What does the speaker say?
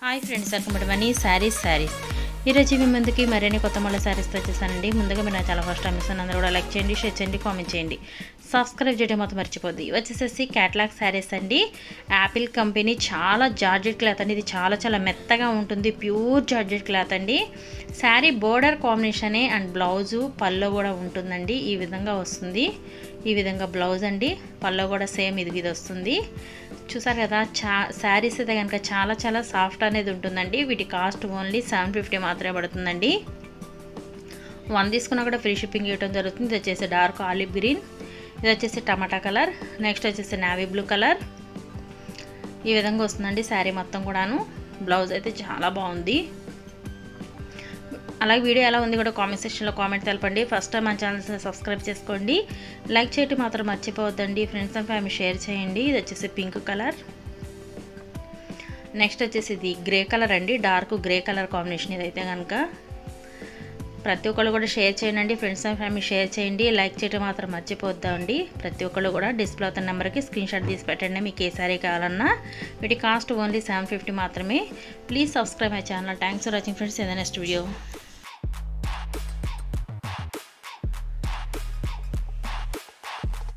Hi friends, welcome to money saris ఈరోజు మీ ముందుకి మరిన్ని కొత్త మళ్ళీ శారీస్తో వచ్చేసానండి. ముందుగా మీరు నా చాలా ఫస్ట్ టైం ఇస్తాను, అందరూ కూడా లైక్ చేయండి, షేర్ చేయండి, కామెంట్ చేయండి, సబ్స్క్రైబ్ చేయడం మొత్తం మర్చిపోద్ది. వచ్చేసేసి క్యాటలాగ్ శారీస్ అండి. యాపిల్ కంపెనీ చాలా జార్జెట్ క్లాత్ అండి. ఇది చాలా మెత్తగా ఉంటుంది, ప్యూర్ జార్జెట్ క్లాత్ అండి. శారీ బోర్డర్ కాంబినేషనే అండ్ బ్లౌజు పల్లో కూడా ఉంటుందండి. ఈ విధంగా వస్తుంది, ఈ విధంగా బ్లౌజ్ అండి. పల్లో కూడా సేమ్ ఇది వస్తుంది. చూసారు కదా, శారీస్ అయితే కనుక చాలా సాఫ్ట్ అనేది ఉంటుందండి. వీటి కాస్ట్ ఓన్లీ 750 మాత్రమే పడుతుందండి. 1 తీసుకున్నా కూడా ఫ్రీ షిప్పింగ్ ఇవ్వడం జరుగుతుంది. ఇది వచ్చేసి డార్క్ ఆలివ్ గ్రీన్, ఇది వచ్చేసి టమాటా కలర్, నెక్స్ట్ వచ్చేసి నావీ బ్లూ కలర్. ఈ విధంగా వస్తుందండి శారీ మొత్తం కూడాను. బ్లౌజ్ అయితే చాలా బాగుంది. అలాగే వీడియో ఎలా ఉంది కూడా కామెంట్ సెక్షన్లో కామెంట్ తెలపండి. ఫస్ట్ టైం మన ఛానల్ని సబ్స్క్రైబ్ చేసుకోండి, లైక్ చేయడం మాత్రం మర్చిపోవద్దండి. ఫ్రెండ్స్ అండ్ ఫ్యామిలీ షేర్ చేయండి. ఇది వచ్చేసి పింక్ కలర్, నెక్స్ట్ వచ్చేసి ఇది గ్రే కలర్ అండి. Dark grey colour combination. ఇదైతే కనుక ప్రతి ఒక్కళ్ళు కూడా షేర్ చేయండి. ఫ్రెండ్స్ అండ్ ఫ్యామిలీ షేర్ చేయండి, లైక్ చేయడం మాత్రం మర్చిపోద్దండి. ప్రతి ఒక్కళ్ళు కూడా డిస్ప్లే అవుతున్న నెంబర్కి స్క్రీన్ షాట్ తీసి పెట్టండి మీకు ఏ సారీ కావాలన్నా. వీటి కాస్ట్ ఓన్లీ 750 మాత్రమే. Please subscribe my channel. Thanks for watching friends. In the next video.